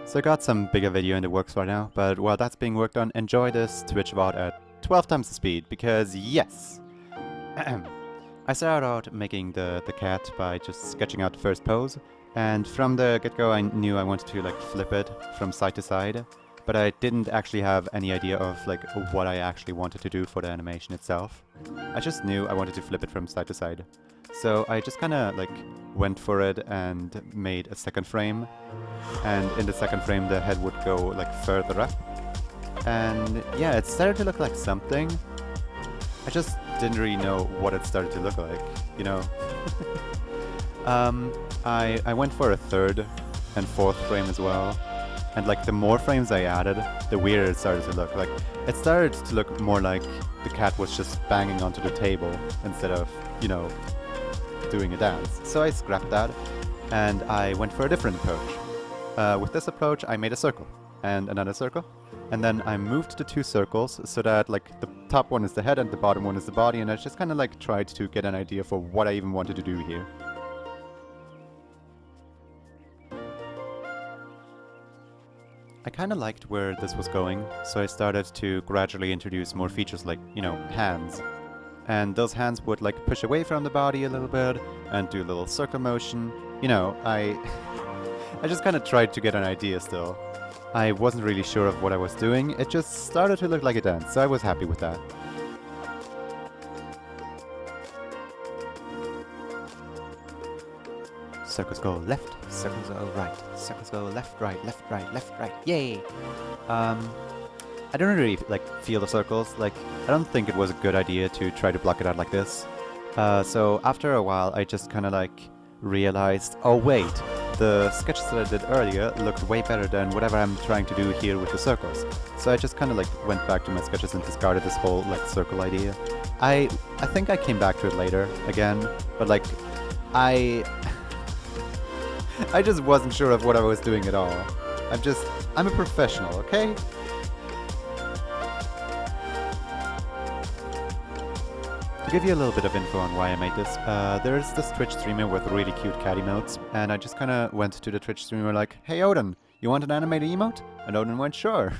So I got some bigger video in the works right now, but while that's being worked on, enjoy this Twitch VOD at 12 times the speed, because yes! I started out making the cat by just sketching out the first pose, and from the get-go I knew I wanted to like flip it from side to side, but I didn't actually have any idea of like what I actually wanted to do for the animation itself. I just knew I wanted to flip it from side to side. So I just kinda like went for it and made a second frame, and in the second frame the head would go like further up. And yeah, it started to look like something. I just didn't really know what it started to look like, you know? I went for a third and fourth frame as well. And like the more frames I added, the weirder it started to look. Like it started to look more like the cat was just banging onto the table instead of, you know, doing a dance. So I scrapped that and I went for a different approach. With this approach I made a circle and another circle, and then I moved the two circles so that like the top one is the head and the bottom one is the body, and I just kind of like tried to get an idea for what I even wanted to do here. I kind of liked where this was going, so I started to gradually introduce more features like, you know, hands. And those hands would like push away from the body a little bit and do a little circle motion. You know, I just kind of tried to get an idea still. I wasn't really sure of what I was doing, it just started to look like a dance, so I was happy with that. Circles go left, circles go right, circles go left, right, yay! I don't really like feel the circles, like I don't think it was a good idea to try to block it out like this. So after a while I just kinda like realized, oh wait, the sketches that I did earlier looked way better than whatever I'm trying to do here with the circles. So I just kinda like went back to my sketches and discarded this whole like circle idea. I think I came back to it later again, but like I just wasn't sure of what I was doing at all. I'm a professional, okay? To give you a little bit of info on why I made this, there's this Twitch streamer with really cute cat emotes, and I just kinda went to the Twitch streamer like, hey Odin, you want an animated emote? And Odin went, sure.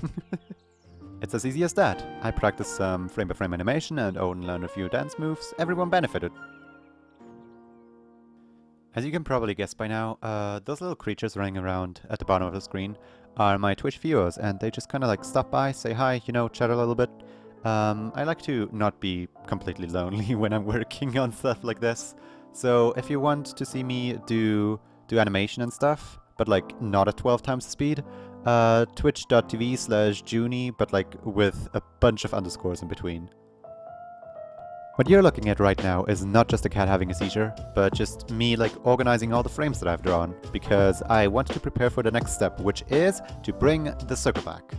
It's as easy as that. I practiced some frame-by-frame animation and Odin learned a few dance moves, everyone benefited. As you can probably guess by now, those little creatures running around at the bottom of the screen are my Twitch viewers, and they just kinda like stop by, say hi, you know, chat a little bit. I like to not be completely lonely when I'm working on stuff like this. So if you want to see me do animation and stuff, but like not at 12 times the speed, twitch.tv/Juni, but like with a bunch of underscores in between. What you're looking at right now is not just a cat having a seizure, but just me like organizing all the frames that I've drawn, because I wanted to prepare for the next step, which is to bring the circle back.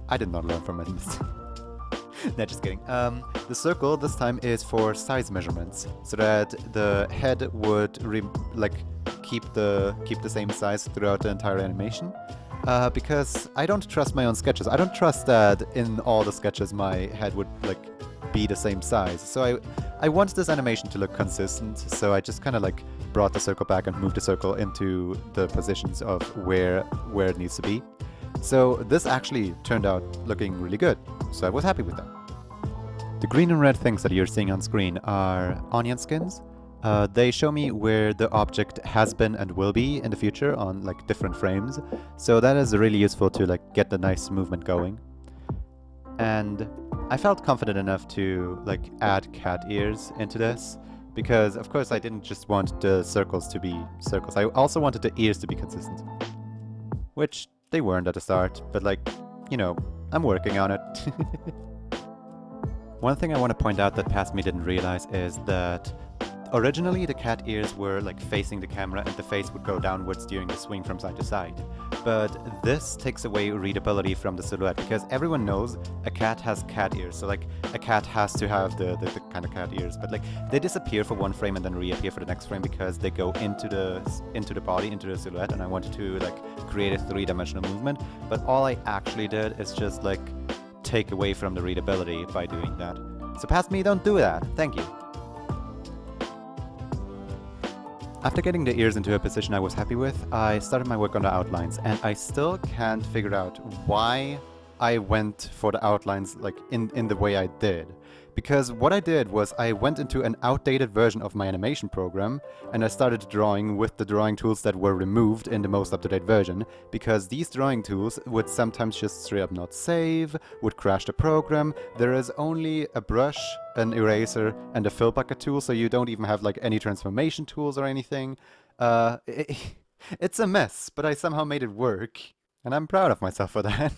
I did not learn from it. No, just kidding. The circle this time is for size measurements, so that the head would keep the same size throughout the entire animation. Because I don't trust my own sketches. I don't trust that in all the sketches my head would like be the same size. So I want this animation to look consistent. So I just kind of like brought the circle back and moved the circle into the positions of where it needs to be. So this actually turned out looking really good, so I was happy with that. The green and red things that you're seeing on screen are onion skins. They show me where the object has been and will be in the future on like different frames, so that is really useful to like get the nice movement going. And I felt confident enough to like add cat ears into this, because of course I didn't just want the circles to be circles, I also wanted the ears to be consistent. Which they weren't at the start, but like, you know, I'm working on it. One thing I want to point out that past me didn't realize is that originally the cat ears were like facing the camera and the face would go downwards during the swing from side to side. But this takes away readability from the silhouette, because everyone knows a cat has cat ears, so like a cat has to have the kind of cat ears, but like they disappear for one frame and then reappear for the next frame because they go into the body, into the silhouette, and I wanted to like create a three-dimensional movement, but all I actually did is just like take away from the readability by doing that. So past me, don't do that, thank you. After getting the ears into a position I was happy with, I started my work on the outlines, and I still can't figure out why I went for the outlines like in the way I did. Because what I did was I went into an outdated version of my animation program and I started drawing with the drawing tools that were removed in the most up-to-date version, because these drawing tools would sometimes just straight up not save, would crash the program. There is only a brush, an eraser, and a fill bucket tool, so you don't even have like any transformation tools or anything. It's a mess, but I somehow made it work, and I'm proud of myself for that.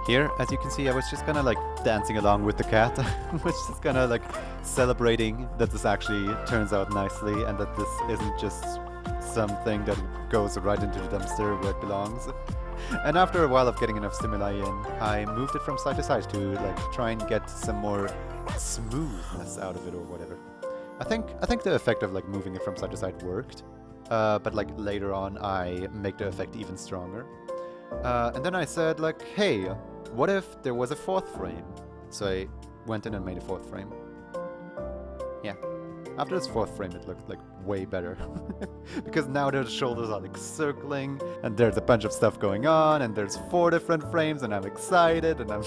Here, as you can see, I was just kinda like dancing along with the cat. I was just kinda like celebrating that this actually turns out nicely and that this isn't just something that goes right into the dumpster where it belongs. And after a while of getting enough stimuli in, I moved it from side to side to like try and get some more smoothness out of it or whatever. I think the effect of like moving it from side to side worked, but like later on I make the effect even stronger. And then I said like, hey, what if there was a fourth frame? So I went in and made a fourth frame. Yeah. After this fourth frame it looked like way better. Because now the shoulders are like circling, and there's a bunch of stuff going on, and there's 4 different frames, and I'm excited, and I'm...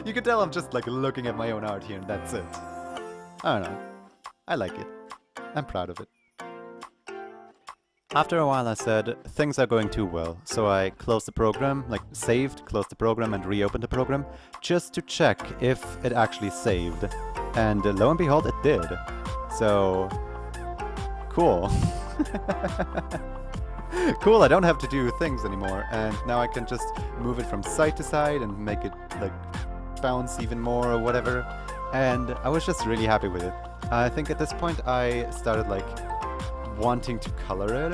You can tell I'm just like looking at my own art here, and that's it. I don't know. I like it. I'm proud of it. After a while I said, things are going too well, so I closed the program, like saved, closed the program and reopened the program, just to check if it actually saved. And lo and behold, it did. So, cool. Cool, I don't have to do things anymore, and now I can just move it from side to side and make it like bounce even more or whatever. And I was just really happy with it. I think at this point I started like wanting to color it,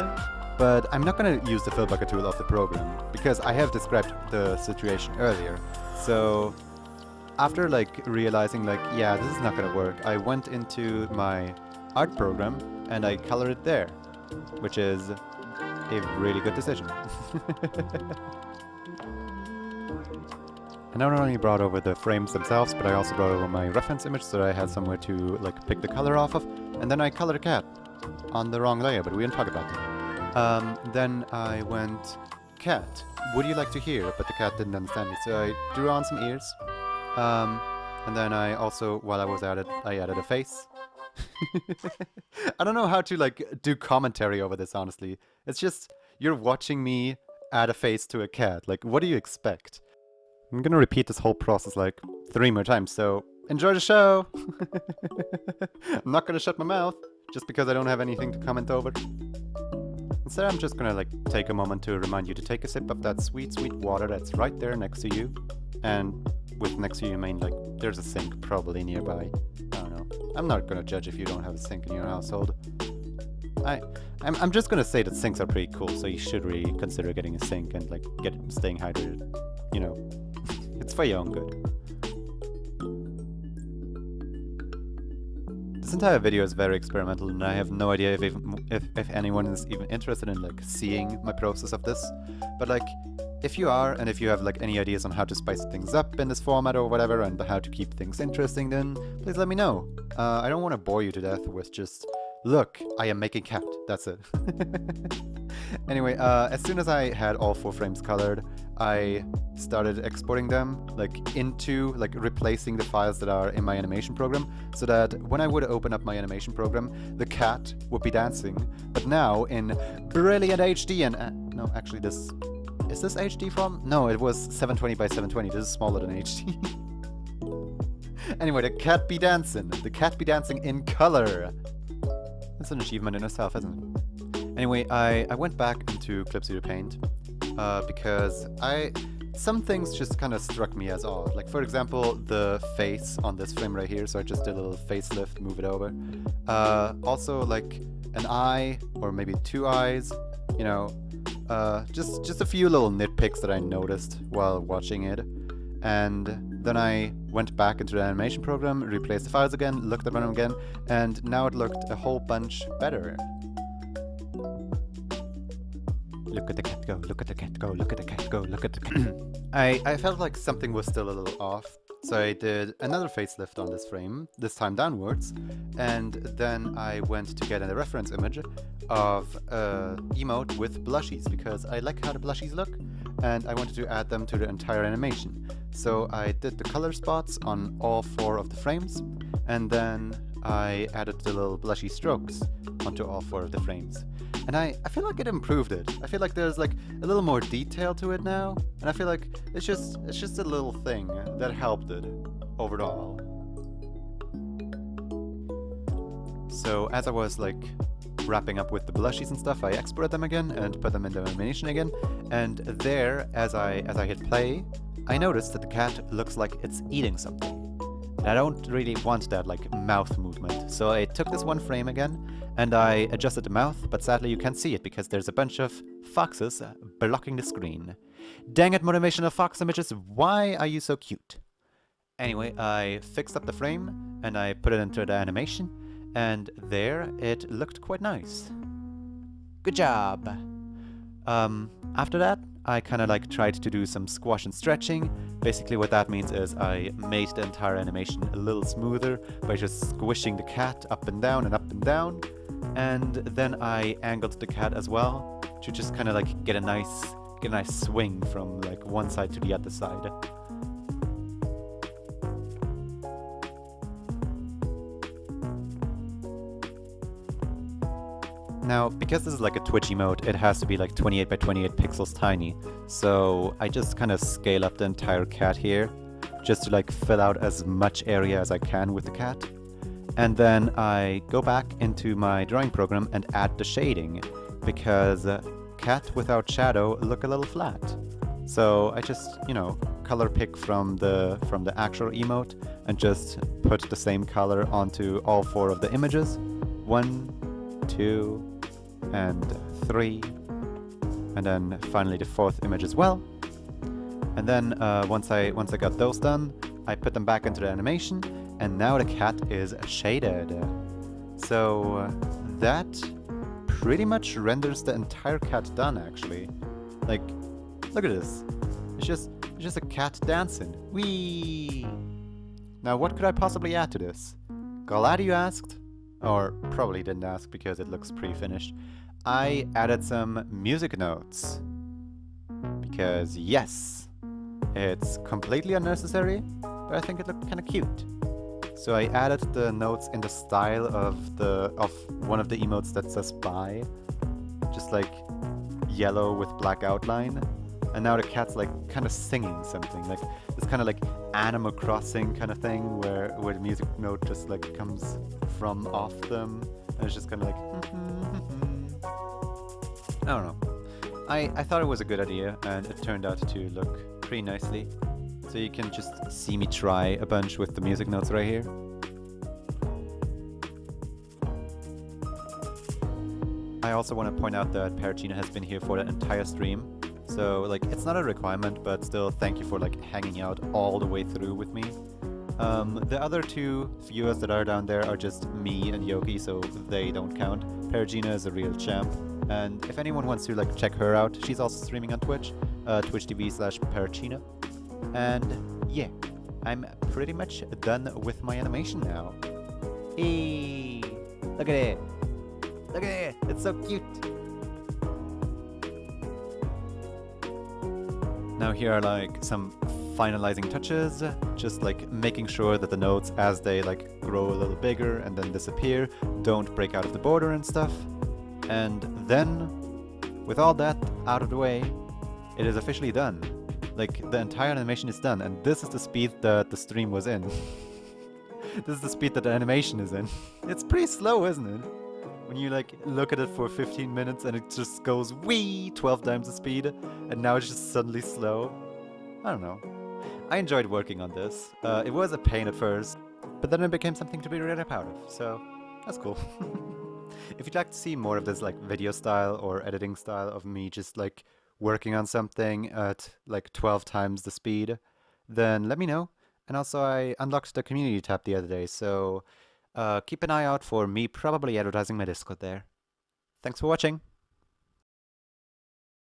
but I'm not going to use the fill bucket tool of the program because I have described the situation earlier. So after like realizing like, yeah, this is not going to work, I went into my art program and I colored it there, which is a really good decision. I not only brought over the frames themselves, but I also brought over my reference image so that I had somewhere to like pick the color off of, and then I colored a cat on the wrong layer, but we didn't talk about that. Then I went, cat, would you like to hear? But the cat didn't understand me, so I drew on some ears. And then I also, while I was at it, I added a face. I don't know how to like do commentary over this, honestly. It's just, you're watching me add a face to a cat. Like, what do you expect? I'm gonna repeat this whole process like 3 more times, so enjoy the show! I'm not gonna shut my mouth, just because I don't have anything to comment over. Instead, I'm just gonna like take a moment to remind you to take a sip of that sweet, sweet water that's right there next to you. And with next to you, I mean like there's a sink probably nearby. I don't know. I'm not gonna judge if you don't have a sink in your household. I'm just gonna say that sinks are pretty cool, so you should really consider getting a sink and like staying hydrated. You know, it's for your own good. This entire video is very experimental, and I have no idea if anyone is even interested in like seeing my process of this. But like, if you are, and if you have like any ideas on how to spice things up in this format or whatever, and how to keep things interesting, then please let me know. I don't want to bore you to death with just, look, I am making cat, that's it. Anyway, as soon as I had all 4 frames colored, I started exporting them like into like replacing the files that are in my animation program, so that when I would open up my animation program, the cat would be dancing, but now in brilliant HD. And no, actually, this is this HD from? No, it was 720 by 720. This is smaller than HD. Anyway, the cat be dancing. The cat be dancing in color. That's an achievement in itself, isn't it? Anyway, I went back into ClipStudioPaint because some things just kind of struck me as odd. Like, for example, the face on this frame right here, so I just did a little facelift, move it over. Also, like, an eye, or maybe 2 eyes, you know. Just a few little nitpicks that I noticed while watching it. And then I went back into the animation program, replaced the files again, looked at them again, and now it looked a whole bunch better. Look at the cat go, look at the cat go, look at the cat go, look at the cat. I felt like something was still a little off, so I did another facelift on this frame, this time downwards, and then I went to get a reference image of emote with blushies, because I like how the blushies look, and I wanted to add them to the entire animation. So I did the color spots on all 4 of the frames, and then I added the little blushy strokes onto all 4 of the frames. And I feel like it improved it. I feel like there's like a little more detail to it now, and I feel like it's just a little thing that helped it overall. So as I was like wrapping up with the blushies and stuff, I exported them again and put them in the animation again, and there, as I hit play, I noticed that the cat looks like it's eating something. And I don't really want that like mouth movement, so I took this one frame again and I adjusted the mouth, but sadly you can't see it because there's a bunch of foxes blocking the screen. Dang it, motivational fox images, why are you so cute? Anyway, I fixed up the frame and I put it into the animation, and there it looked quite nice. Good job! After that, I kind of like tried to do some squash and stretching. Basically what that means is I made the entire animation a little smoother by just squishing the cat up and down and up and down. And then I angled the cat as well to just kind of like get a nice swing from like one side to the other side. Now, because this is like a Twitch emote, it has to be like 28 by 28 pixels tiny. So I just kind of scale up the entire cat here, just to like fill out as much area as I can with the cat. And then I go back into my drawing program and add the shading, because cat without shadow look a little flat. So I just, you know, color pick from the actual emote and just put the same color onto all 4 of the images. 1, 2, and 3, and then finally the 4th image as well. And then once I got those done, I put them back into the animation, and now the cat is shaded. So that pretty much renders the entire cat done, actually. Like, look at this. It's just a cat dancing. Whee! Now what could I possibly add to this? Glad you asked. Or probably didn't ask because it looks pre-finished. I added some music notes. Because yes, it's completely unnecessary, but I think it looked kind of cute. So I added the notes in the style of one of the emotes that says bye. Just like yellow with black outline. And now the cat's like kind of singing something, like this kind of like Animal Crossing kind of thing where the music note just like comes from off them, and it's just kind of like I don't know. I thought it was a good idea, and it turned out to look pretty nicely. So you can just see me try a bunch with the music notes right here. I also want to point out that Parochena has been here for the entire stream. So, like, it's not a requirement, but still, thank you for, like, hanging out all the way through with me. The other 2 viewers that are down there are just me and Yoki, so they don't count. Parochena is a real champ, and if anyone wants to, like, check her out, she's also streaming on Twitch, twitch.tv/Parochena. And, yeah, I'm pretty much done with my animation now. Hey! Look at it! Look at it! It's so cute! Now here are like some finalizing touches, just like making sure that the notes as they like grow a little bigger and then disappear don't break out of the border and stuff. And then, with all that out of the way, it is officially done. Like, the entire animation is done, and this is the speed that the stream was in. This is the speed that the animation is in. It's pretty slow, isn't it? When you like look at it for 15 minutes and it just goes wee 12 times the speed, and now it's just suddenly slow. I don't know. I enjoyed working on this. It was a pain at first, but then it became something to be really proud of, so that's cool. If you'd like to see more of this like video style or editing style of me just like working on something at like 12 times the speed, then let me know. And also I unlocked the community tab the other day, so keep an eye out for me probably advertising my Discord there. Thanks for watching!